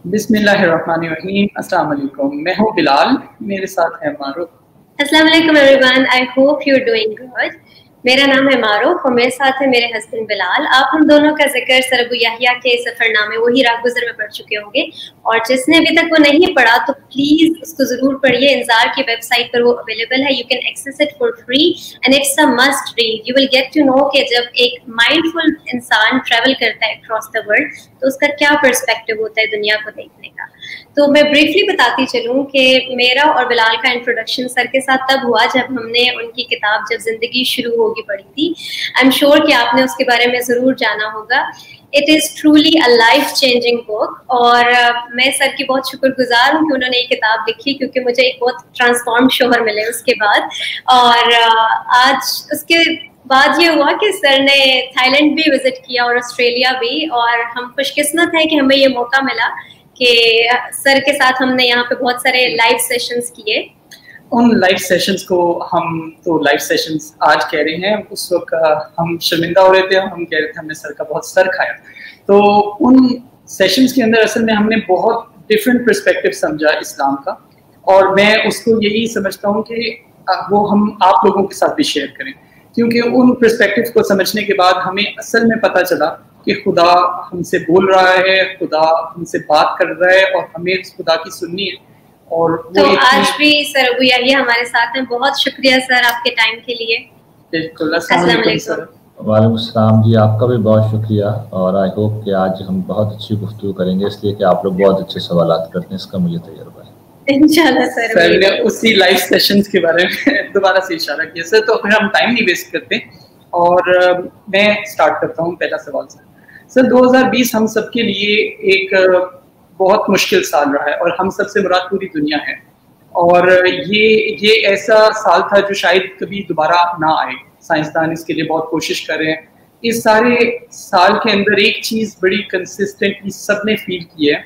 बिस्मिल्लाहिर्रहमानिर्रहीम। अस्सलाम वालेकुम। मैं हूँ बिलाल, मेरे साथ है मारूफ। अस्सलाम वालेकुम everyone, I hope you are doing good. मेरा नाम है मारूफ और मेरे साथ है मेरे हस्बैंड बिलाल। आप हम दोनों का जिक्र सर अबू यहया के सफरनामे वही राह गुजर में पढ़ चुके होंगे, और जिसने अभी तक वो नहीं पढ़ा तो प्लीज उसको जरूर पढ़िए। इंजार की वेबसाइट पर वो अवेलेबल है, you can access it for free and it's a must read. You will get to know कि जब एक माइंडफुल इंसान ट्रैवल करता है अक्रॉस द वर्ल्ड तो उसका क्या पर्सपेक्टिव होता है दुनिया को देखने का। तो मैं ब्रीफली बताती चलूँ कि मेरा और बिलाल का इंट्रोडक्शन सर के साथ तब हुआ जब हमने उनकी किताब जब जिंदगी शुरू होगी पढ़ी थी। आई एम श्योर कि आपने उसके बारे में ज़रूर जाना होगा। It is truly a life changing book, और मैं सर की बहुत शुक्रगुजार हूँ कि उन्होंने ये किताब लिखी, क्योंकि मुझे एक बहुत ट्रांसफॉर्म शोहर मिले उसके बाद। और आज उसके बाद ये हुआ कि सर ने थाईलैंड भी विजिट किया और ऑस्ट्रेलिया भी, और हम खुशकिस्मत हैं कि हमें ये मौका मिला कि सर के साथ हमने यहाँ पे बहुत सारे लाइव सेशंस किए। उन लाइव सेशंस को हम तो लाइव सेशंस आज कह रहे हैं, उस वक्त हम शर्मिंदा हो रहे थे, हम कह रहे थे हमने सर का बहुत सर खाया। तो उन सेशंस के अंदर असल में हमने बहुत डिफरेंट पर्सपेक्टिव समझा इस्लाम का, और मैं उसको यही समझता हूँ कि वो हम आप लोगों के साथ भी शेयर करें, क्योंकि उन पर्सपेक्टिव को समझने के बाद हमें असल में पता चला कि खुदा हमसे बोल रहा है, खुदा हमसे बात कर रहा है और हमें उस खुदा की सुननी है। और तो आज भी सर अबू यहया हमारे साथ हैं। बहुत शुक्रिया सर आपके टाइम के लिए। अस्सलाम वालेकुम। वालेकुम अस्सलाम जी, आपका भी बहुत शुक्रिया। और आई होप कि आज हम बहुत अच्छी गुफ्तगू करेंगे, इसलिए कि आप लोग बहुत अच्छे सवालात करते हैं, इसका मुझे तजुर्बा है। इंशाल्लाह सर ने उसी लाइव सेशंस के बारे में दोबारा से इशारा किया। सर तो फिर हम टाइम नहीं वेस्ट करते और मैं स्टार्ट करता हूँ पहला सवाल से। सर 2020 हम सबके लिए एक बहुत मुश्किल साल रहा है, और हम सबसे मुराद पूरी दुनिया है, और ये ऐसा साल था जो शायद कभी दोबारा ना आए। साइंसदान इसके लिए बहुत कोशिश कर रहे हैं। इस सारे साल के अंदर एक चीज़ बड़ी कंसिस्टेंटली सबने फील की है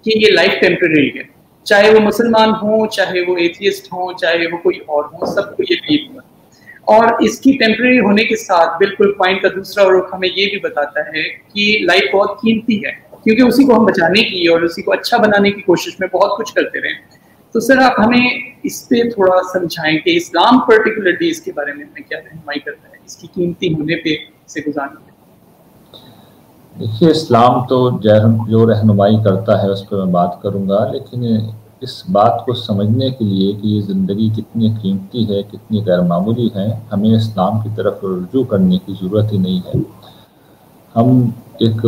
कि ये लाइफ टेम्परेरी है, चाहे वो मुसलमान हो, चाहे वो एथियस्ट हो, चाहे वो कोई और हो, सबको ये फील हुआ। और इसकी टेम्परेरी होने के साथ बिल्कुल पॉइंट का दूसरा रुख हमें ये भी बताता है कि लाइफ बहुत कीमती है, क्योंकि उसी को हम बचाने की और उसी को अच्छा बनाने की कोशिश में बहुत कुछ करते रहे। तो सर आप हमें इस पे थोड़ा समझाएं कि इस्लाम पर्टिकुलरली इसके बारे में हमें क्या रहनुमाई करता है, इसकी कीमती होने पे से गुजारने पे। देखिए, इस्लाम तो जो रहनुमाई करता है उस पर मैं बात करूँगा, लेकिन इस बात को समझने के लिए कि ये ज़िंदगी कितनी कीमती है, कितनी गैरमामूली है, हमें इस्लाम की तरफ रुजू करने की ज़रूरत ही नहीं है। हम एक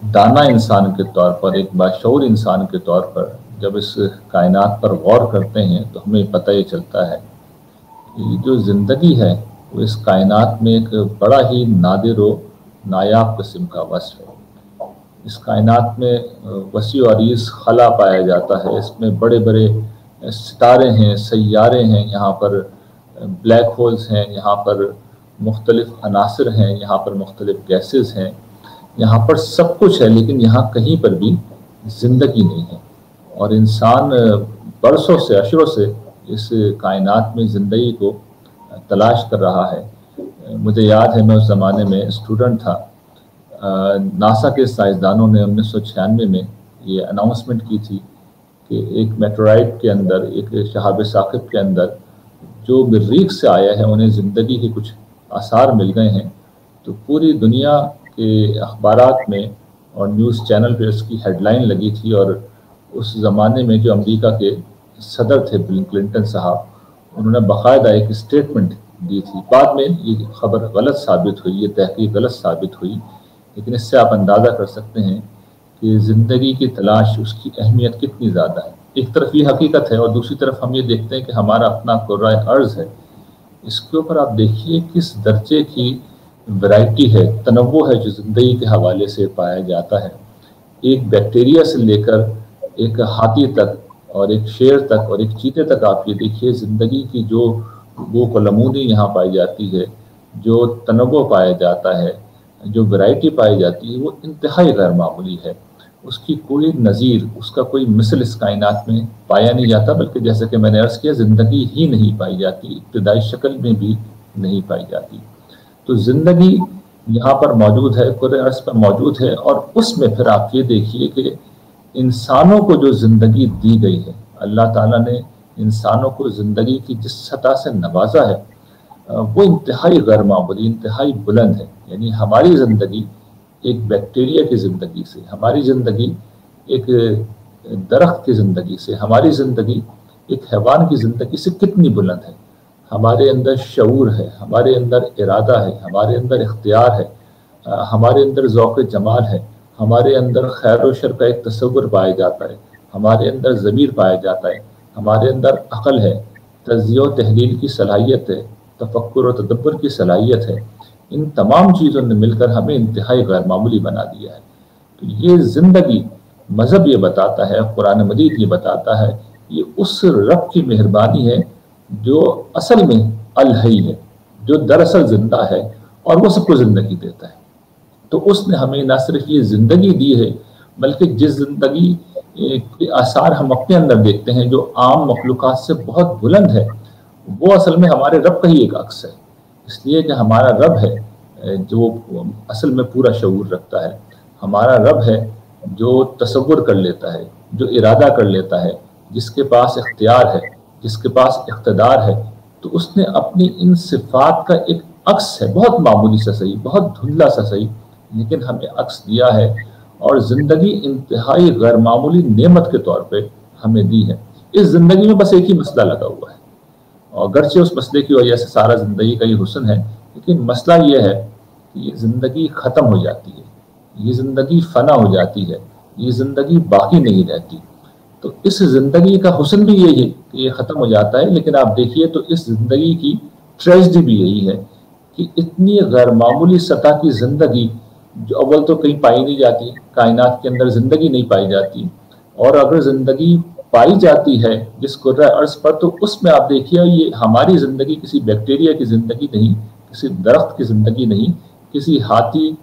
दाना इंसान के तौर पर, एक बाशऊर इंसान के तौर पर जब इस कायनात पर गौर करते हैं तो हमें पता ही चलता है कि जो ज़िंदगी है वो इस कायनात में एक बड़ा ही नादिर व नायाब किस्म का वस्फ़ है। इस कायनात में वसी और अरीज़ खला पाया जाता है। इसमें बड़े बड़े सितारे हैं, सैयारे हैं, यहाँ पर ब्लैक होल्स हैं, यहाँ पर मुख्तलिफ़ अनासर हैं, यहाँ पर मुख्तलिफ़ गैसेस हैं, यहाँ पर सब कुछ है, लेकिन यहाँ कहीं पर भी ज़िंदगी नहीं है। और इंसान बरसों से, अशरों से इस कायनात में ज़िंदगी को तलाश कर रहा है। मुझे याद है, मैं उस ज़माने में स्टूडेंट था। नासा के साइंसदानों ने 1996 में ये अनाउंसमेंट की थी कि एक मेटेराइट के अंदर, एक शहाब साकिब के अंदर जो मरीख से आया है, उन्हें ज़िंदगी के कुछ आसार मिल गए हैं। तो पूरी दुनिया के अखबारात में और न्यूज़ चैनल पे उसकी हेडलाइन लगी थी, और उस ज़माने में जो अमेरिका के सदर थे बिल क्लिंटन साहब, उन्होंने बाकायदा एक स्टेटमेंट दी थी। बाद में ये खबर गलत साबित हुई, ये तहकीक गलत साबित हुई, लेकिन इससे आप अंदाज़ा कर सकते हैं कि ज़िंदगी की तलाश, उसकी अहमियत कितनी ज़्यादा है। एक तरफ ये हकीकत है और दूसरी तरफ हम ये देखते हैं कि हमारा अपना कुर्रा अर्ज़ है, इसके ऊपर आप देखिए किस दर्जे की वैरायटी है, तनव्वु है जो ज़िंदगी के हवाले से पाया जाता है। एक बैक्टीरिया से लेकर एक हाथी तक और एक शेर तक और एक चीते तक आप ये देखिए, ज़िंदगी की जो वो कलमूनी यहाँ पाई जाती है, जो तनव्वु पाया जाता है, जो वैरायटी पाई जाती है, वो इंतहाई गैर मामूली है। उसकी कोई नज़ीर, उसका कोई मिसल इस कायनात में पाया नहीं जाता, बल्कि जैसे कि मैंने अर्ज़ किया, ज़िंदगी ही नहीं पाई जाती, इब्तिदाई शक्ल में भी नहीं पाई जाती। तो ज़िंदगी यहाँ पर मौजूद है, कुर्रे अर्ज़ पर मौजूद है, और उसमें फिर आप ये देखिए कि इंसानों को जो ज़िंदगी दी गई है, अल्लाह ताला ने इंसानों को ज़िंदगी की जिस सतह से नवाजा है वो इंतहाई गैर मामूली, इंतहाई बुलंद है। यानी हमारी ज़िंदगी एक बैक्टीरिया की ज़िंदगी से, हमारी ज़िंदगी एक दरख्त की ज़िंदगी से, हमारी ज़िंदगी एक हैवान की ज़िंदगी से कितनी बुलंद है। हमारे अंदर शऊर है, हमारे अंदर इरादा है, हमारे अंदर इख्तियार है, हमारे अंदर ज़ौक़ जमाल है, हमारे अंदर खैर व शर का एक तसव्वुर पाया जाता है, हमारे अंदर ज़मीर पाया जाता है, हमारे अंदर अक़ल है, तज़किया व तहलील की सलाहियत है, तफक्कुर व तदब्बर की सलाहियत है। इन तमाम चीज़ों ने मिलकर हमें इंतहाई गैर मामूली बना दिया है। तो ये ज़िंदगी, मज़हब ये बताता है, कुरान मजीद ये बताता है, ये उस रब की मेहरबानी है जो असल में अल हई है, जो दरअसल ज़िंदा है और वो सबको ज़िंदगी देता है। तो उसने हमें न सिर्फ ये ज़िंदगी दी है, बल्कि जिस ज़िंदगी के आसार हम अपने अंदर देखते हैं जो आम मखलूक़ात से बहुत बुलंद है, वो असल में हमारे रब का ही एक अक्स है। इसलिए कि हमारा रब है जो असल में पूरा शऊर रखता है, हमारा रब है जो तसव्वुर कर लेता है, जो इरादा कर लेता है, जिसके पास इख्तियार है, जिसके पास इक़्तिदार है। तो उसने अपनी इन सिफ़ात का एक अक्स है, बहुत मामूली सा सही, बहुत धुंधला सा सही, लेकिन हमें अक्स दिया है और ज़िंदगी इंतहाई गैर मामूली नेमत के तौर पे हमें दी है। इस ज़िंदगी में बस एक ही मसला लगा हुआ है, और अगरचे उस मसले की वजह से सारा ज़िंदगी का ये हुस्न है, लेकिन मसला ये है कि ये ज़िंदगी ख़त्म हो जाती है, ये ज़िंदगी फ़ना हो जाती है, ये ज़िंदगी बाकी नहीं रहती। तो इस ज़िंदगी का हुस्न भी यही है कि ये ख़त्म हो जाता है, लेकिन आप देखिए तो इस ज़िंदगी की ट्रेजेडी भी यही है कि इतनी गैर मामूली सतह की ज़िंदगी जो अव्वल तो कहीं पाई नहीं जाती, कायनात के अंदर ज़िंदगी नहीं पाई जाती, और अगर ज़िंदगी पाई जाती है जिस कुर्रा अर्ज़ पर, तो उसमें आप देखिए ये हमारी ज़िंदगी किसी बैक्टीरिया की ज़िंदगी नहीं, किसी दरख्त की ज़िंदगी नहीं, किसी हाथी,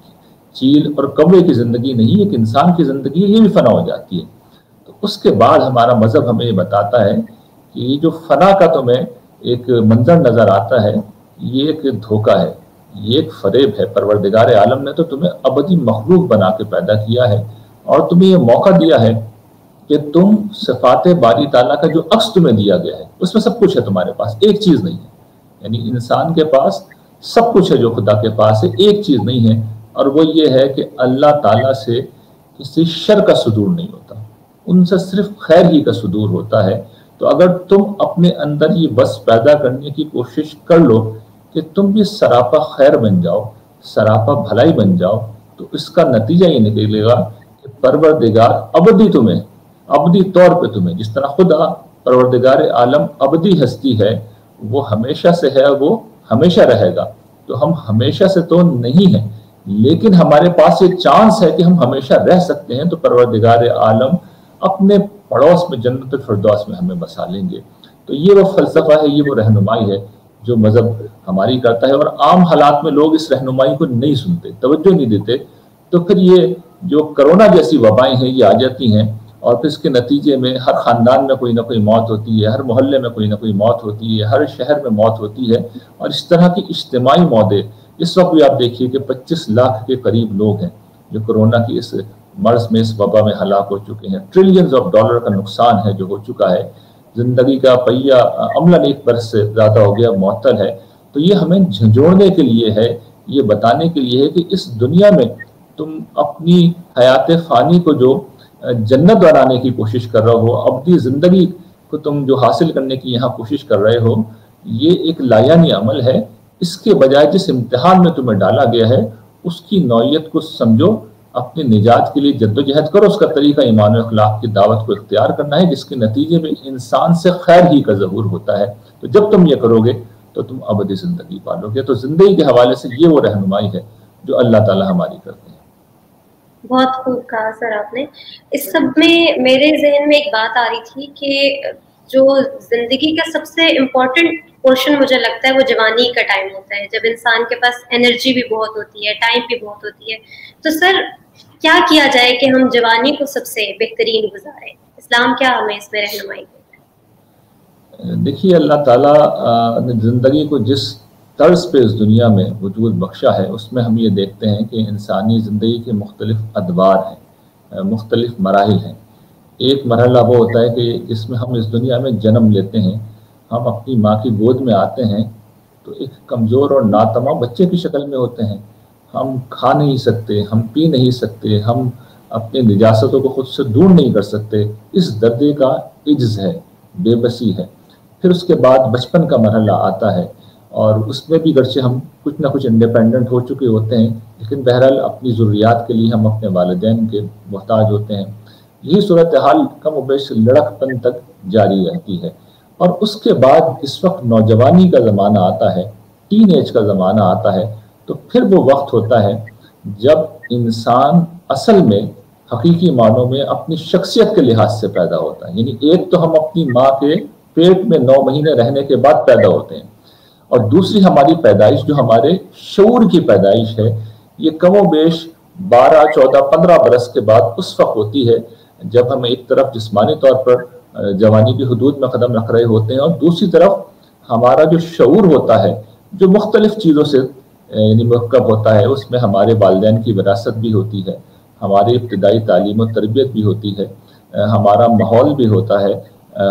चील और कौवे की ज़िंदगी नहीं, एक इंसान की ज़िंदगी, ये भी फ़ना हो जाती है। तो उसके बाद हमारा मज़हब हमें ये बताता है कि ये जो फ़ना का तुम्हें एक मंजर नज़र आता है, ये एक धोखा है, ये एक फरेब है। परवरदिगार आलम ने तो तुम्हें अबदी मखलूक बना के पैदा किया है और तुम्हें ये मौका दिया है कि तुम सिफ़ात बारी ताला का जो अक्स तुम्हें दिया गया है उसमें सब कुछ है तुम्हारे पास, एक चीज़ नहीं है। यानी इंसान के पास सब कुछ है जो खुदा के पास है, एक चीज़ नहीं है, और वो ये है कि अल्लाह ताला से किसी शर का सुदूर नहीं होता, उनसे सिर्फ खैर ही का सुदूर होता है। तो अगर तुम अपने अंदर ये बस पैदा करने की कोशिश कर लो कि तुम भी सरापा खैर बन जाओ, सरापा भलाई बन जाओ, तो इसका नतीजा ये निकलेगा कि परवरदिगार अबदी तुम्हें, अबदी तौर पे तुम्हें, जिस तरह खुदा परवरदिगार आलम अबदी हस्ती है, वो हमेशा से है, वो हमेशा रहेगा। तो हम हमेशा से तो नहीं हैं, लेकिन हमारे पास ये चांस है कि हम हमेशा रह सकते हैं। तो परवरदिगार आलम अपने पड़ोस में जन्नत फिरदौस में हमें बसा लेंगे। तो ये वो फलसफा है, ये वो रहनुमाई है जो मज़हब हमारी करता है, और आम हालात में लोग इस रहनुमाई को नहीं सुनते, तवज्जो नहीं देते। तो फिर ये जो कोरोना जैसी वबाएं हैं ये आ जाती हैं, और फिर इसके नतीजे में हर ख़ानदान में कोई ना कोई मौत होती है, हर मोहल्ले में कोई ना कोई मौत होती है, हर शहर में मौत होती है। और इस तरह की इज्तिमाई मौतें, इस वक्त भी आप देखिए कि 25 लाख के करीब लोग हैं जो कोरोना की इस मर्ज में, इस वबा में हलाक हो चुके हैं। ट्रिलियंस ऑफ डॉलर का नुकसान है जो हो चुका है, ज़िंदगी का पहिया अमलन एक बरस से ज़्यादा हो गया, मुअत्तल है। तो ये हमें झंझोड़ने के लिए है, ये बताने के लिए है कि इस दुनिया में तुम अपनी हयात फ़ानी को जो जन्नत बनाने की कोशिश कर रहे हो, अबदी ज़िंदगी को तुम जो हासिल करने की यहाँ कोशिश कर रहे हो, ये एक लायानी अमल है। इसके बजाय जिस इम्तिहान में तुम्हें डाला गया है उसकी नौइयत को समझो, अपनी निजात के लिए जद्दोजहद करो। उसका तरीका ईमान और अखलाक की दावत को इख्तियार करना है, जिसके नतीजे में इंसान से खैर ही का ज़हूर होता है। तो जब तुम ये करोगे तो तुम अबदी ज़िंदगी पालोगे। तो ज़िंदगी के हवाले से ये वो रहनुमाई है जो अल्लाह ताला हमारी करते हैं। बहुत खूब कहा सर आपने। इस सब में मेरे जहन में एक बात आ रही थी कि जो जिंदगी का सबसे इम्पोर्टेंट पोर्शन मुझे लगता है वो जवानी का टाइम होता है, जब इंसान के पास एनर्जी भी बहुत होती है, टाइम भी बहुत होती है। तो सर क्या किया जाए कि हम जवानी को सबसे बेहतरीन गुजारें? इस्लाम क्या हमें इसमें रहनुमाई देता है? देखिए, अल्लाह ताला ने ज़िंदगी को जिस तर्ज पे इस दुनिया में वजूद बख्शा है, उसमें हम ये देखते हैं कि इंसानी ज़िंदगी के मुख्तलिफ अदवार हैं, मुख्तलिफ मराहिल हैं। एक मरहला वो होता है कि जिसमें हम इस दुनिया में जन्म लेते हैं, हम अपनी माँ की गोद में आते हैं तो एक कमज़ोर और नातमा बच्चे की शक्ल में होते हैं। हम खा नहीं सकते, हम पी नहीं सकते, हम अपने निजासतों को खुद से दूर नहीं कर सकते। इस दर्दे का इज्ज़ है, बेबसी है। फिर उसके बाद बचपन का मरहला आता है और उसमें भी गरचे हम कुछ ना कुछ इंडिपेंडेंट हो चुके होते हैं, लेकिन बहरहाल अपनी ज़रूरियात के लिए हम अपने वालिदैन के मोहताज होते हैं। यही सूरत हाल कम उबेश लड़कपन तक जारी रहती है। और उसके बाद इस वक्त नौजवानी का ज़माना आता है, टीन एज का ज़माना आता है, तो फिर वो वक्त होता है जब इंसान असल में हकीकी मानों में अपनी शख्सियत के लिहाज से पैदा होता है। यानी एक तो हम अपनी माँ के पेट में 9 महीने रहने के बाद पैदा होते हैं, और दूसरी हमारी पैदाइश जो हमारे शऊर की पैदाइश है, ये कमोबेश 12, 14, 15 बरस के बाद उस वक्त होती है जब हम एक तरफ जिस्मानी तौर पर जवानी की हदूद में कदम रख रहे होते हैं, और दूसरी तरफ हमारा जो शऊर होता है जो मुख्तलिफ चीज़ों से यानी मुरक्कब होता है। उसमें हमारे वालिदैन की विरासत भी होती है, हमारी इब्तिदाई तालीम और तरबियत भी होती है, हमारा माहौल भी होता है,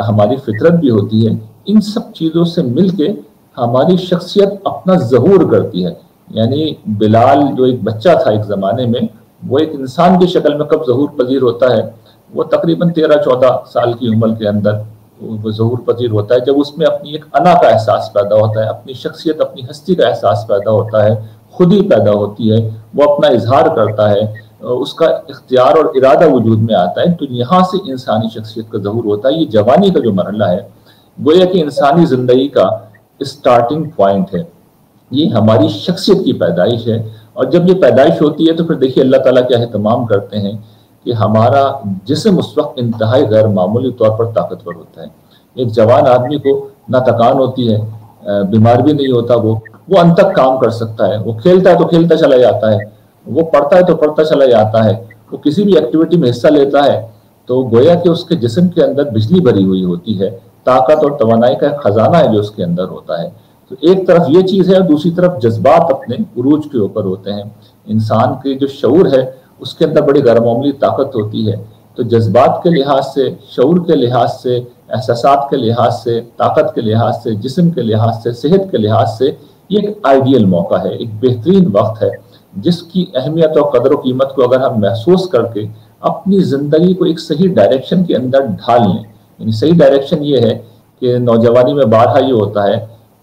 हमारी फितरत भी होती है। इन सब चीज़ों से मिल के हमारी शख्सियत अपना ज़हूर करती है। यानी बिलाल जो एक बच्चा था एक ज़माने में, वो एक इंसान की शक्ल में कब ज़हूर पजीर होता है? वो तकरीबन 13-14 साल की उम्र के अंदर वो ज़हूर पजीर होता है, जब उसमें अपनी एक अना का एहसास पैदा होता है, अपनी शख्सियत, अपनी हस्ती का एहसास पैदा होता है, खुद ही पैदा होती है, वो अपना इजहार करता है, उसका इख्तियार और इरादा वजूद में आता है। तो यहाँ से इंसानी शख्सियत का ज़हूर होता है। ये जवानी का जो मरहला है गोया कि इंसानी ज़िंदगी का स्टार्टिंग पॉइंट है, ये हमारी शख्सियत की पैदाइश है। और जब ये पैदाइश होती है तो फिर देखिए अल्लाह ताला क्या एहतमाम करते हैं कि हमारा जिस्म उस वक्त इंतहाई गैर मामूली तौर पर ताकतवर होता है। एक जवान आदमी को ना थकान होती है, बीमार भी नहीं होता, वो अंत तक काम कर सकता है, वो खेलता है तो खेलता चला जाता है, वो पढ़ता है तो पढ़ता चला जाता है, वो किसी भी एक्टिविटी में हिस्सा लेता है तो गोया कि उसके जिस्म के अंदर बिजली भरी हुई होती है, ताकत और तवानाई का खजाना है जो उसके अंदर होता है। तो एक तरफ ये चीज़ है और दूसरी तरफ जज्बात अपने उरूज के ऊपर होते हैं। इंसान के जो शऊर है उसके अंदर बड़ी गैरमामूली ताकत होती है। तो जज्बात के लिहाज से, शऊर के लिहाज से, एहसासात के लिहाज से, ताकत के लिहाज से, जिस्म के लिहाज से, सेहत के लिहाज से ये एक आइडियल मौका है, एक बेहतरीन वक्त है जिसकी अहमियत और कदर व कीमत को अगर हम महसूस करके अपनी ज़िंदगी को एक सही डायरेक्शन के अंदर ढाल लें। यानी सही डायरेक्शन ये है कि नौजवानी में बारहा ये होता है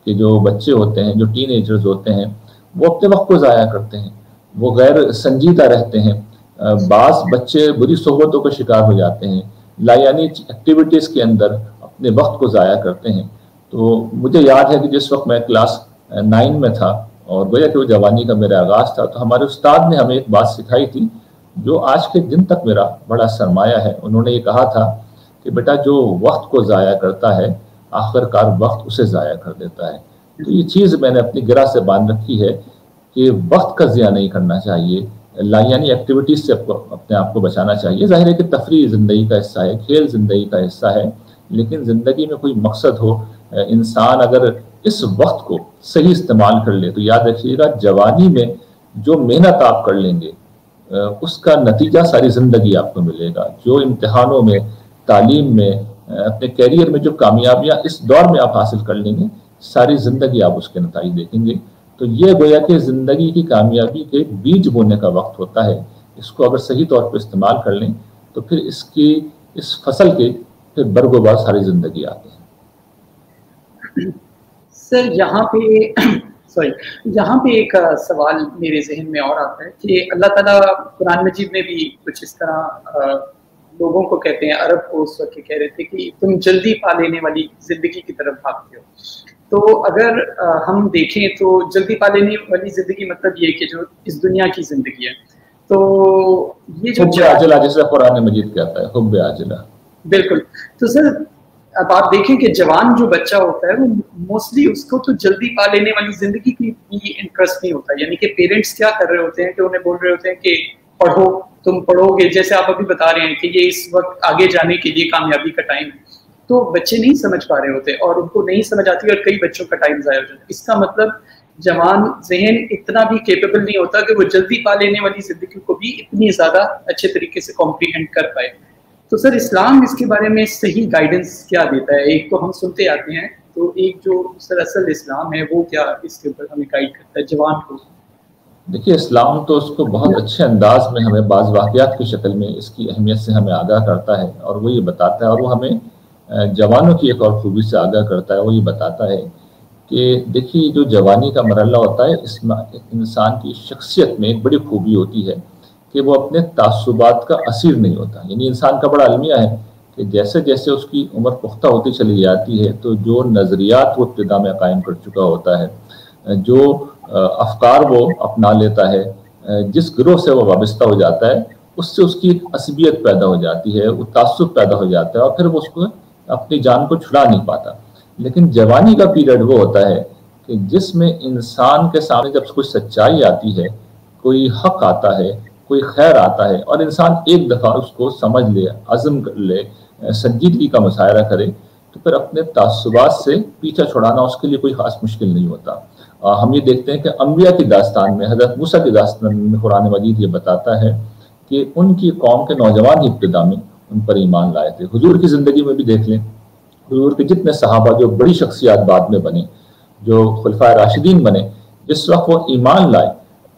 कि जो बच्चे होते हैं, जो टीनेजर्स होते हैं, वो अपने वक्त को ज़ाया करते हैं, वो गैर संजीदा रहते हैं। बाज़ बच्चे बुरी सोहबतों का शिकार हो जाते हैं, लायानी एक्टिविटीज़ के अंदर अपने वक्त को ज़ाया करते हैं। तो मुझे याद है कि जिस वक्त मैं क्लास 9 में था और गोया कि वो जवानी का मेरा आगाज़ था, तो हमारे उस्ताद ने हमें एक बात सिखाई थी जो आज के दिन तक मेरा बड़ा सरमाया है। उन्होंने ये कहा था कि बेटा जो वक्त को ज़ाया करता है आखिरकार वक्त उसे ज़ाया कर देता है। तो ये चीज़ मैंने अपनी गिरा से बांध रखी है कि वक्त का ज़िया नहीं करना चाहिए, लायानी एक्टिविटीज़ से अपने आप को बचाना चाहिए। ज़ाहिर है कि तफरीह ज़िंदगी का हिस्सा है, खेल ज़िंदगी का हिस्सा है, लेकिन ज़िंदगी में कोई मकसद हो, इंसान अगर इस वक्त को सही इस्तेमाल कर ले तो याद रखिएगा जवानी में जो मेहनत आप कर लेंगे उसका नतीजा सारी ज़िंदगी आपको मिलेगा। जो इम्तिहानों में, तालीम में, अपने कैरियर में जो कामयाबियाँ इस दौर में आप हासिल कर लेंगे सारी ज़िंदगी आप उसके नतीजे देखेंगे। तो ये गोया कि ज़िंदगी की कामयाबी के बीज बोने का वक्त होता है। इसको अगर सही तौर पर इस्तेमाल कर लें तो फिर इस फसल के फिर बरगोबार सारी ज़िंदगी आते हैं। सर यहाँ पे एक सवाल मेरे जहन में और आता है कि अल्लाह ताला कुरान मजीद में भी कुछ इस तरह लोगों को कहते हैं, अरब को उस वक्त कह रहे थे कि तुम जल्दी पा लेने वाली जिंदगी की तरफ भागते हो। तो अगर हम देखें तो जल्दी पा लेने वाली जिंदगी मतलब ये कि जो इस दुनिया की जिंदगी है, तो ये जो आजिला जैसे कुरान मजीद कहता है, हुब्बे आजिला। बिल्कुल। तो सर अब आप देखें कि जवान जो बच्चा होता है वो मोस्टली उसको तो जल्दी पा लेने वाली जिंदगी की इंटरेस्ट नहीं होता। यानी कि पेरेंट्स क्या कर रहे होते हैं कि उन्हें बोल रहे होते हैं कि पढ़ो, तुम पढ़ोगे, जैसे आप अभी बता रहे हैं कि ये इस वक्त आगे जाने के लिए कामयाबी का टाइम है, तो बच्चे नहीं समझ पा रहे होते और उनको नहीं समझ आती और कई बच्चों का टाइम ज़ाया हो जाता है। इसका मतलब जवान जहन इतना भी केपेबल नहीं होता कि वो जल्दी पा लेने वाली जिंदगी को भी इतनी ज़्यादा अच्छे तरीके से कॉम्प्रीहेंड कर पाए। तो सर इस्लाम इसके बारे में सही गाइडेंस क्या देता है? एक तो हम सुनते आते हैं, तो एक जो सर असल इस्लाम है वो क्या इसके ऊपर हमें गाइड करता है जवान को? देखिए, इस्लाम तो उसको बहुत अच्छे अंदाज में हमें बाज़ वाक़यात की शक्ल में इसकी अहमियत से हमें आगाह करता है, और वो ये बताता है, और वो हमें जवानों की एक और खूबी से आगाह करता है। वो ये बताता है कि देखिए, जो जवानी का मरहला होता है, इसमें इंसान की शख्सियत में एक बड़ी खूबी होती है कि वो अपने तासुबात का असीर नहीं होता। यानी इंसान का बड़ा अलमिया है कि जैसे जैसे उसकी उम्र पुख्ता होती चली जाती है, तो जो नज़रियात वो इब्तिदा में कायम कर चुका होता है, जो अफकार वो अपना लेता है, जिस गिरोह से वो वाबस्ता हो जाता है, उससे उसकी एक असबियत पैदा हो जाती है, वो तासुब पैदा हो जाता है, और फिर वो उसको अपनी जान को छुड़ा नहीं पाता। लेकिन जवानी का पीरियड वो होता है कि जिसमें इंसान के सामने जब कोई सच्चाई आती है, कोई हक आता है, कोई खैर आता है, और इंसान एक दफ़ा उसको समझ ले, अज़म कर ले, संजीदगी का मुशायरा करे, तो फिर अपने तासुबात से पीछा छुड़ाना उसके लिए कोई ख़ास मुश्किल नहीं होता। हम ये देखते हैं कि अंबिया की दास्तान में, हज़रत मूसा की दास्तान में कुरान मजीद ये बताता है कि उनकी कौम के नौजवान ही इब्तिदा में उन पर ईमान लाए थे। हुजूर की ज़िंदगी में भी देख लें, हुजूर के जितने सहाबा जो बड़ी शख्सियात बाद में बने, जो खुलफाए राशिदीन बने, जिस वक्त वो ईमान लाए,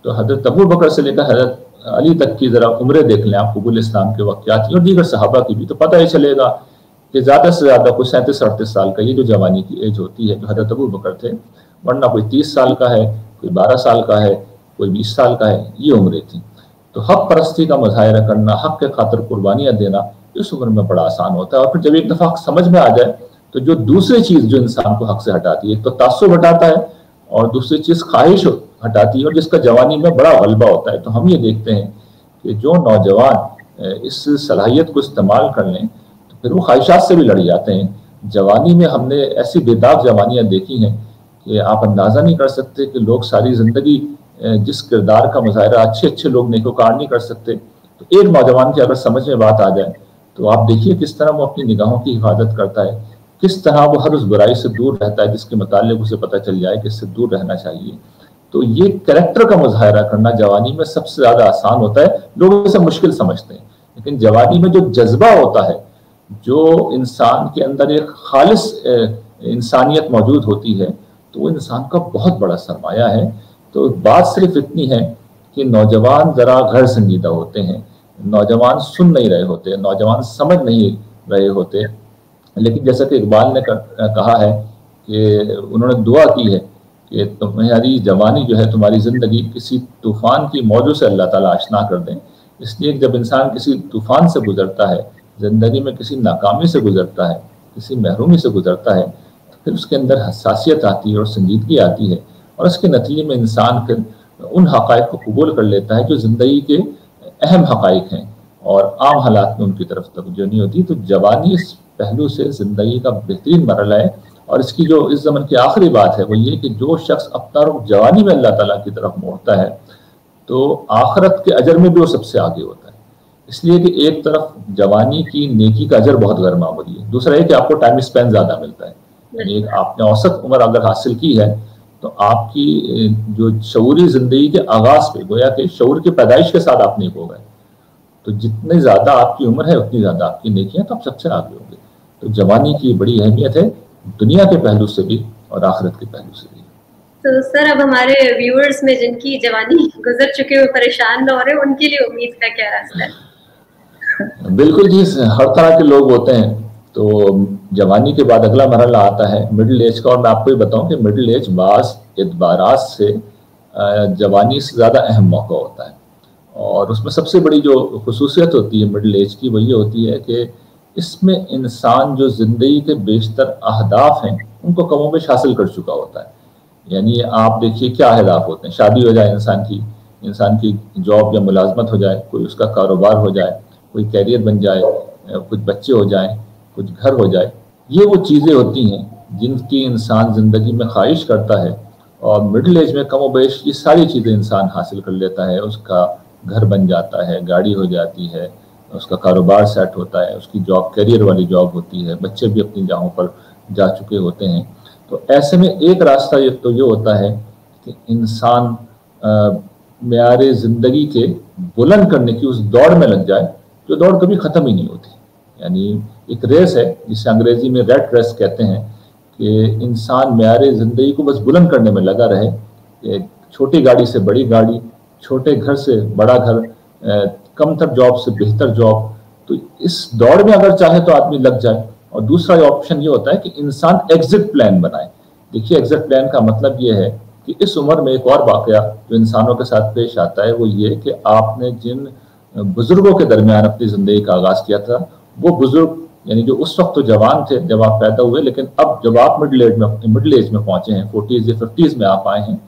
तो हज़रत अबू बकर से लेकर हज़रत अली तक की ज़रा उम्रें देख लें आप, कबूल इस्लाम के वक्त क्या थी, और दीगर सहाबा की भी, तो पता ही चलेगा कि ज़्यादा से ज़्यादा कोई 37-38 साल का ये जो जवानी की एज होती है, जो हज़रत अबू बकर थे, वरना कोई 30 साल का है, कोई 12 साल का है, कोई 20 साल का है, ये उम्रें थी। तो हक परस्ती का मुजाहिरा करना, हक के खातिर कुर्बानियाँ देना, इस उम्र में बड़ा आसान होता है। और फिर जब एक दफ़ा समझ में आ जाए, तो जो दूसरी चीज़ जो इंसान को हक से हटाती है, एक तो तासुब हटाता है, और दूसरी चीज़ ख्वाहिश हटाती है, और जिसका जवानी में बड़ा गलबा होता है। तो हम ये देखते हैं कि जो नौजवान इस सलाहियत को इस्तेमाल कर लें, तो फिर वो ख्वाहिशात से भी लड़ जाते हैं। जवानी में हमने ऐसी बेदाग जवानियाँ देखी हैं कि आप अंदाज़ा नहीं कर सकते कि लोग सारी ज़िंदगी जिस किरदार का मुजाहिरा अच्छे अच्छे लोग नेकोकार नहीं कर सकते, तो एक नौजवान की अगर समझ में बात आ जाए, तो आप देखिए किस तरह वो अपनी निगाहों की हिफाजत करता है, किस तरह वो हर उस बुराई से दूर रहता है जिसके मुताल्लिक उसे पता चल जाए कि इससे दूर रहना चाहिए। तो ये कैरेक्टर का मुजाहिरा करना जवानी में सबसे ज़्यादा आसान होता है। लोग इसे मुश्किल समझते हैं, लेकिन जवानी में जो जज्बा होता है, जो इंसान के अंदर एक खालिस इंसानियत मौजूद होती है, तो वो इंसान का बहुत बड़ा सरमाया है। तो बात सिर्फ इतनी है कि नौजवान ज़रा घर संजीदा होते हैं, नौजवान सुन नहीं रहे होते, नौजवान समझ नहीं रहे होते। लेकिन जैसा कि इकबाल ने कहा है कि उन्होंने दुआ की है कि तुम्हारी जवानी जो है, तुम्हारी ज़िंदगी किसी तूफ़ान की मौजों से अल्लाह ताला आशना कर दें। इसलिए जब इंसान किसी तूफ़ान से गुजरता है, ज़िंदगी में किसी नाकामी से गुजरता है, किसी महरूमी से गुजरता है, तो फिर उसके अंदर हसासियत आती है और संजीदगी आती है, और उसके नतीजे में इंसान फिर उन हक़ाइक़ को कबूल कर लेता है जो ज़िंदगी के अहम हक़ाइक़ हैं, और आम हालात में उनकी तरफ तवज्जो नहीं होती। तो जवानी इस पहलू से ज़िंदगी का बेहतरीन मरहला है। और इसकी जो इस ज़माने की आखिरी बात है वो ये कि जो शख्स अपना रुख जवानी में अल्लाह ताला की तरफ मोड़ता है, तो आखिरत के अजर में भी वो सबसे आगे होता है। इसलिए कि एक तरफ जवानी की नेकी का अजर बहुत गैर मामूली है, दूसरा है कि आपको टाइम स्पेन ज़्यादा मिलता है। यानी आपने औसत उम्र अगर हासिल की है, तो आपकी जो शऊरी ज़िंदगी के आगाज़ पे, गोया कि शऊर की पैदाइश के साथ आप नेक हो गए, तो जितनी ज़्यादा आपकी उम्र है उतनी ज़्यादा आपकी नेकियां, तो आप सबसे आगे होंगे। तो जवानी की बड़ी अहमियत है, दुनिया के पहलू से भी और आखिरत के पहलू से भी। तो सर, अब हमारे व्यूअर्स में जिनकी जवानी गुजर चुके हुए परेशान न हो रहे, उनके लिए उम्मीद का क्या रास्ता है? बिल्कुल जी, हर तरह के लोग होते हैं। तो जवानी के बाद अगला मरहला आता है मिडिल एज का, और मैं आपको ये बताऊं कि मिडिल एज बाज़ एतबारात से जवानी से ज़्यादा अहम मौका होता है। और उसमें सबसे बड़ी जो खुसूसियत होती है मिडिल एज की, वो ये होती है कि इसमें इंसान जो ज़िंदगी के बेशतर अहदाफ हैं उनको कमोबेश हासिल कर चुका होता है। यानी आप देखिए क्या अहदाफ होते हैं, शादी हो जाए इंसान की जॉब या मुलाजमत हो जाए, कोई उसका कारोबार हो जाए, कोई कैरियर बन जाए, कुछ बच्चे हो जाएं, कुछ घर हो जाए। ये वो चीज़ें होती हैं जिनकी इंसान ज़िंदगी में ख्वाहिश करता है, और मिडिल एज में कमोबेश ये सारी चीज़ें इंसान हासिल कर लेता है। उसका घर बन जाता है, गाड़ी हो जाती है, उसका कारोबार सेट होता है, उसकी जॉब कैरियर वाली जॉब होती है, बच्चे भी अपनी जगहों पर जा चुके होते हैं। तो ऐसे में एक रास्ता ये होता है कि इंसान मेयारे ज़िंदगी के बुलंद करने की उस दौड़ में लग जाए, जो दौड़ कभी ख़त्म ही नहीं होती। यानी एक रेस है जिसे अंग्रेजी में रेट रेस कहते हैं कि इंसान म्यार ज़िंदगी को बस बुलंद करने में लगा रहे, छोटी गाड़ी से बड़ी गाड़ी, छोटे घर से बड़ा घर, कमतर जॉब से बेहतर जॉब। तो इस दौड़ में अगर चाहे तो आदमी लग जाए। और दूसरा ऑप्शन ये होता है कि इंसान एग्जिट प्लान बनाए। देखिए, एग्जिट प्लान का मतलब ये है कि इस उम्र में एक और वाकया जो इंसानों के साथ पेश आता है वो ये कि आपने जिन बुजुर्गों के दरमियान अपनी ज़िंदगी का आगाज़ किया था, वो बुजुर्ग यानी जो उस वक्त तो जवान थे जब आप पैदा हुए, लेकिन अब जब आप मिडिल एज में पहुंचे हैं, 40s या 50s में आप आए हैं,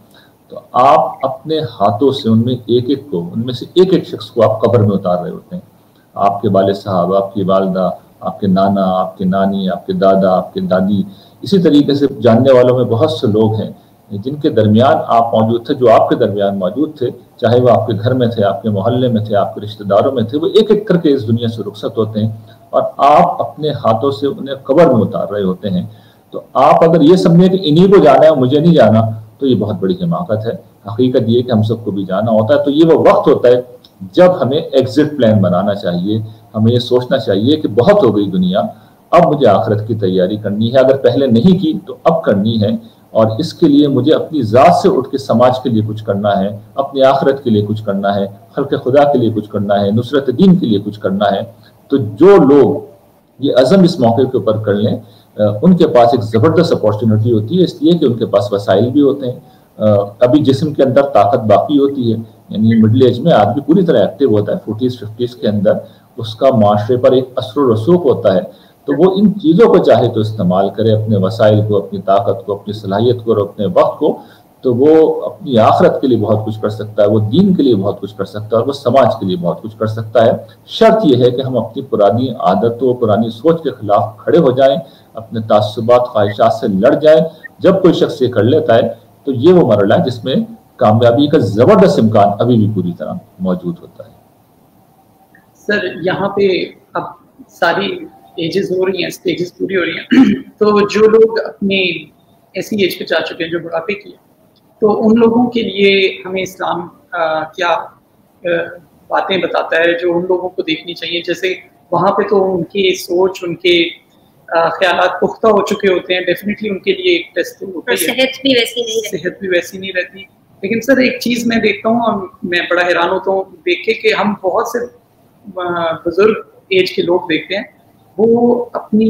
तो आप अपने हाथों से उनमें से एक एक शख्स को आप कब्र में उतार रहे होते हैं। आपके वालिद साहब, आपकी वालदा, आपके नाना, आपके नानी, आपके दादा, आपके दादी, इसी तरीके से जानने वालों में बहुत से लोग हैं जिनके दरमियान आप मौजूद थे, जो आपके दरमियान मौजूद थे, चाहे वो आपके घर में थे, आपके मोहल्ले में थे, आपके रिश्तेदारों में थे, वो एक एक करके इस दुनिया से रुखसत होते हैं और आप अपने हाथों से उन्हें कब्र में उतार रहे होते हैं। तो आप अगर ये समझें कि इन्हीं को जाना है, मुझे नहीं जाना, तो ये बहुत बड़ी हिमाकत है। हकीकत ये कि हम सबको भी जाना होता है। तो ये वो वक्त होता है जब हमें एग्जिट प्लान बनाना चाहिए। हमें ये सोचना चाहिए कि बहुत हो गई दुनिया, अब मुझे आखिरत की तैयारी करनी है। अगर पहले नहीं की तो अब करनी है, और इसके लिए मुझे अपनी ज़ात से उठ के समाज के लिए कुछ करना है, अपनी आखिरत के लिए कुछ करना है, खल्क़ खुदा के लिए कुछ करना है, नुसरत दीन के लिए कुछ करना है। तो जो लोग ये अज़म इस मौके के ऊपर कर लें, उनके पास एक ज़बरदस्त अपॉर्चुनिटी होती है, इसलिए कि उनके पास वसाइल भी होते हैं। अभी जिस्म के अंदर ताकत बाकी होती है, यानी मिडिल एज में आदमी पूरी तरह एक्टिव होता है। 40s 50s के अंदर उसका माशरे पर एक असर व रसूख होता है। तो वो इन चीज़ों को चाहे तो इस्तेमाल करे, अपने वसाइल को, अपनी ताकत को, अपनी सलाहियत को और अपने वक्त को, तो वो अपनी आखिरत के लिए बहुत कुछ कर सकता है, वो दीन के लिए बहुत कुछ कर सकता है, और वो समाज के लिए बहुत कुछ कर सकता है। शर्त यह है कि हम अपनी पुरानी आदतों, पुरानी सोच के खिलाफ खड़े हो जाएं, अपने तासुबात, ख्वाहिशात से लड़ जाएं। जब कोई शख्स ये कर लेता है तो ये वो मरहला है जिसमें कामयाबी का ज़बरदस्त इम्कान अभी भी पूरी तरह मौजूद होता है। सर, यहाँ पे अब सारी एजेस हो रही हैं, स्टेजेस पूरी हो रही हैं, तो जो लोग अपने ऐसी एज पे जा चुके हैं जो बुढ़ापे की है, तो उन लोगों के लिए हमें इस्लाम क्या बातें बताता है जो उन लोगों को देखनी चाहिए? जैसे वहाँ पे तो उनकी सोच, उनके ख्यालात पुख्ता हो चुके होते हैं, डेफिनेटली उनके लिए एक टेस्ट होता है, सेहत भी वैसी नहीं रहती। लेकिन सर एक चीज़ मैं देखता हूँ और मैं बड़ा हैरान होता हूँ देख के कि हम बहुत से बुजुर्ग एज के लोग देखते हैं, वो अपनी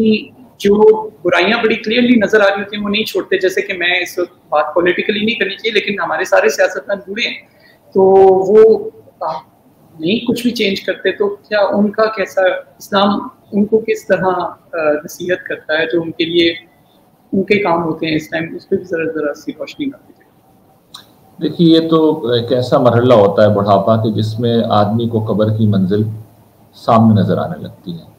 जो बुराइयां बड़ी क्लियरली नजर आ रही होती हैं वो नहीं छोड़ते। जैसे कि मैं इस वक्त बात पॉलिटिकली नहीं करनी चाहिए, लेकिन हमारे सारे सियासतदान बूढ़े हैं, तो वो नहीं कुछ भी चेंज करते। तो क्या उनका कैसा, इस्लाम उनको किस तरह नसीहत करता है जो उनके लिए उनके काम होते हैं इस टाइम, उस पर भी ज़रा सी रोशनी कर दीजिए। देखिए, ये तो एक ऐसा मरहला होता है बुढ़ापा कि जिसमें आदमी को कब्र की मंजिल सामने नज़र आने लगती है।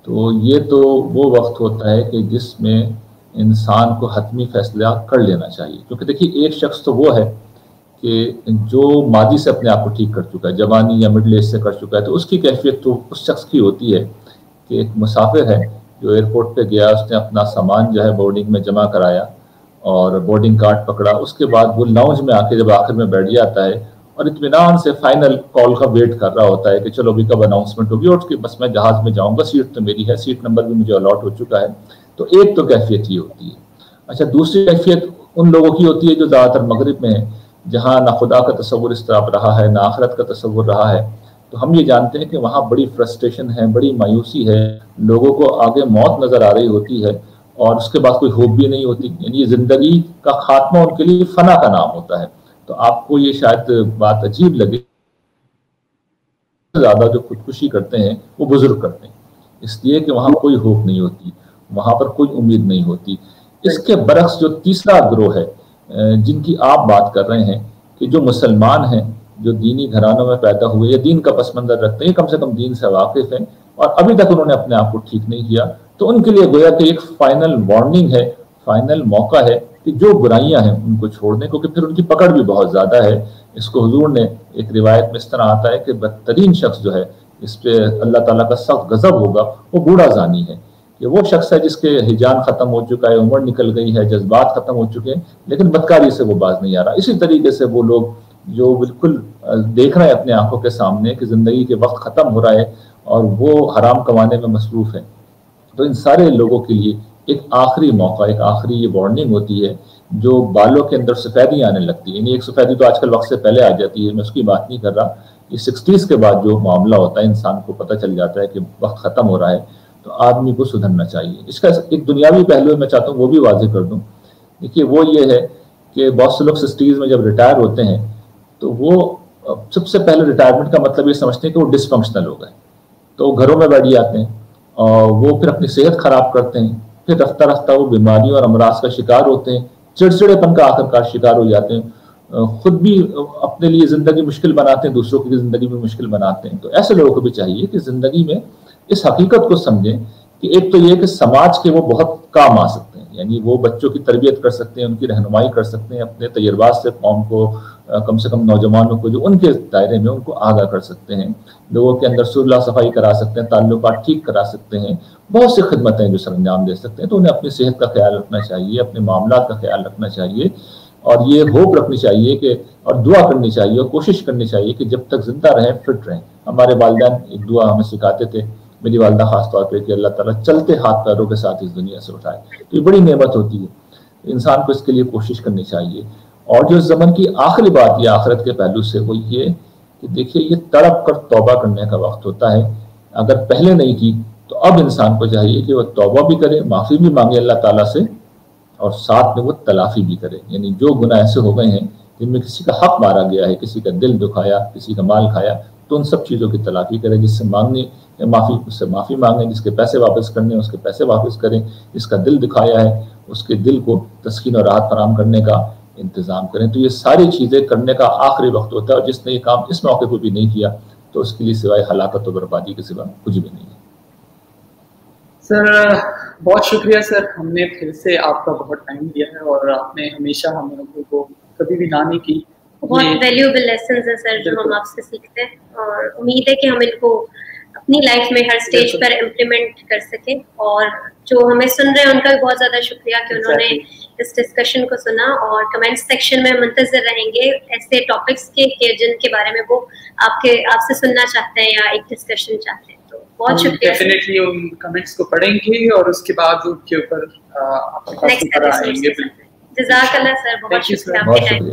तो ये तो वो वक्त होता है कि जिसमें इंसान को हतमी फैसला कर लेना चाहिए। क्योंकि देखिए, एक शख्स तो वो है कि जो मादी से अपने आप को ठीक कर चुका है, जवानी या मिडिल एज से कर चुका है, तो उसकी कैफियत तो उस शख्स की होती है कि एक मुसाफिर है जो एयरपोर्ट पे गया, उसने अपना सामान जो है बोर्डिंग में जमा कराया और बोर्डिंग कार्ड पकड़ा, उसके बाद वो लाउंज में आके जब आखिर में बैठ जाता है और इत्मीनान से फाइनल कॉल का वेट कर रहा होता है कि चलो अभी कब अनाउंसमेंट होगी और उसके बस मैं जहाज़ में जाऊंगा, सीट तो मेरी है, सीट नंबर भी मुझे अलॉट हो चुका है। तो एक तो कैफियत ये होती है। अच्छा, दूसरी कैफियत उन लोगों की होती है जो ज़्यादातर मगरिब में है, जहाँ ना खुदा का तस्वुर इस तरह रहा है, ना आखिरत का तस्वुर रहा है। तो हम ये जानते हैं कि वहाँ बड़ी फ्रस्ट्रेशन है, बड़ी मायूसी है, लोगों को आगे मौत नज़र आ रही होती है और उसके बाद कोई होप भी नहीं होती। यानी ज़िंदगी का खात्मा उनके लिए फना का नाम होता है। तो आपको ये शायद बात अजीब लगे, ज़्यादा जो खुदकुशी करते हैं वो बुजुर्ग करते हैं, इसलिए कि वहाँ कोई होप नहीं होती, वहाँ पर कोई उम्मीद नहीं होती। इसके बरक्स जो तीसरा ग्रोह है जिनकी आप बात कर रहे हैं कि जो मुसलमान हैं, जो दीनी घरानों में पैदा हुए या दीन का पस मंज़र रखते हैं, कम से कम दीन से वाकिफ़ हैं और अभी तक उन्होंने अपने आप को ठीक नहीं किया, तो उनके लिए गोया कि एक फाइनल वार्निंग है, फाइनल मौका है कि जो बुराइयां हैं उनको छोड़ दें, क्योंकि फिर उनकी पकड़ भी बहुत ज़्यादा है। इसको हुजूर ने एक रिवायत में इस तरह आता है कि बदतरीन शख्स जो है, इस पे अल्लाह ताला का सख्त गज़ब होगा, वो बूढ़ा ज़ानी है। कि वो शख्स है जिसके हिजान ख़त्म हो चुका है, उम्र निकल गई है, जज्बात ख़त्म हो चुके हैं, लेकिन बदकारी से वो बाज नहीं आ रहा। इसी तरीके से वो लोग जो बिल्कुल देख रहे हैं अपने आंखों के सामने कि ज़िंदगी के वक्त ख़त्म हो रहा है اور وہ حرام کمانے میں مصروف ہیں. تو ان سارے لوگوں کے لیے ایک آخری موقع، ایک آخری یہ وارننگ ہوتی ہے. جو بالوں کے اندر سفیدی آنے لگتی ہے، یعنی ایک سفیدی تو آج کل وقت سے پہلے آ جاتی ہے، میں اس کی بات نہیں کر رہا. یہ 60s کے بعد جو معاملہ ہوتا ہے، انسان کو پتہ چل جاتا ہے کہ وقت ختم ہو رہا ہے، تو آدمی کو سدھرنا چاہیے. اس کا ایک دنیاوی پہلو میں چاہتا ہوں وہ بھی واضح کر دوں. دیکھیے وہ یہ ہے کہ بہت سے لوگ 60s میں جب ریٹائر ہوتے ہیں تو وہ سب سے پہلے ریٹائرمنٹ کا مطلب یہ سمجھتے ہیں کہ وہ ڈس فنکشنل ہو گئے، تو وہ گھروں میں بیٹھ جاتے ہیں اور وہ پھر اپنی صحت خراب کرتے ہیں. پھر رفتہ رفتہ وہ بیماریوں اور امراض کا شکار ہوتے ہیں، چڑچڑے پن کا آخر کار شکار ہو جاتے ہیں، خود بھی اپنے لیے زندگی مشکل بناتے ہیں، دوسروں کی زندگی میں مشکل بناتے ہیں. تو ایسے لوگوں کو بھی چاہیے کہ زندگی میں اس حقیقت کو سمجھیں کہ ایک تو یہ کہ سماج کے وہ بہت کام آ سکتے ہیں، یعنی وہ بچوں کی تربیت کر سکتے ہیں، ان کی رہنمائی کر سکتے ہیں، اپنے تجربات سے قوم کو، کم سے کم نوجوانوں کو جو ان کے دائرے میں ان کو آگاہ کر سکتے ہیں، لوگوں کے اندر صلح صفائی کرا سکتے ہیں، تعلقات ٹھیک کرا سکتے ہیں، بہت سی خدمتیں جو سر انجام دے سکتے ہیں. تو انہیں اپنی صحت کا خیال رکھنا چاہیے، اپنے معاملات کا خیال رکھنا چاہیے، اور یہ ہوپ رکھنی چاہیے کہ اور دعا کرنی چاہیے اور کوشش کرنی چاہیے کہ جب تک زندہ رہیں فٹ رہیں. ہمارے والدین ایک دعا ہمیں سکھاتے تھے، میری والدہ خاص طور پہ، کہ اللہ تعالیٰ چلتے ہاتھ پیروں کے ساتھ اس دنیا سے اٹھائے. تو یہ بڑی نعمت ہوتی ہے، انسان کو اس کے لیے کوشش کرنی چاہیے. اور جو زمن کی آخری بات یہ آخرت کے پہلو سے وہ یہ کہ دیکھیے یہ تڑپ کر توبہ کرنے کا وقت ہوتا ہے. اگر پہلے نہیں کی تو اب انسان کو چاہیے کہ وہ توبہ بھی کرے، معافی بھی مانگے اللہ تعالیٰ سے، اور ساتھ میں وہ تلافی بھی کرے. یعنی جو گناہ ایسے ہو گئے ہیں جن میں کسی کا حق مارا گیا ہے، کسی کا دل دکھایا، کسی کا مال کھایا، تو ان سب چیزوں کی تلافی کرے. جس سے مانگنی معافی اس سے معافی مانگیں، جس کے پیسے واپس کرنے اس کے پیسے واپس کریں، جس کا دل دکھایا ہے اس کے دل کو تسکین اور راحت فراہم کرنے کا انتظام کریں. تو یہ ساری چیزیں کرنے کا آخری وقت ہوتا ہے، اور جس نے یہ کام اس موقع کو بھی نہیں کیا تو اس کے لیے سوائے ہلاکت و بربادی کے سوا کچھ بھی نہیں ہے. سر بہت شکریہ سر، ہم نے پھر سے آپ کا بہت ٹائم دیا ہے، اور آپ نے ہمیشہ ہم لوگوں کو کبھی بھی نہ نہیں کی. بہت ویلیوبل لیسنز ہیں سر جو ہم آپ سے سیکھتے ہیں، اور امید ہے کہ ہم ان کو اپنی لائف میں ہر سٹیج پر امپلیمنٹ کر سکیں. اور جو ہمیں سن رہے ہیں ان کا بھی بہت زیادہ شکریہ کہ انہوں نے اس ڈسکشن کو سنا. اور کمنٹ سیکشن میں منتظر رہیں گے ایسے ٹاپکس کے جن کے بارے میں وہ آپ سے سننا چاہتے ہیں یا ایک ڈسکشن چاہتے ہیں. تو بہت شکریہ. ڈیفینیٹلی ان کمنٹس کو پڑھیں گے اور اس کے بعد ان کے اوپر آپ کے پاس آئیں گے. جزاک اللہ سر، بہت شکریہ آپ کے ٹائم.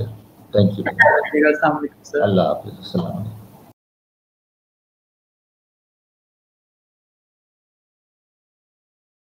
Thank you. السلام علیکم سر. اللہ حافظ. السلام علیکم.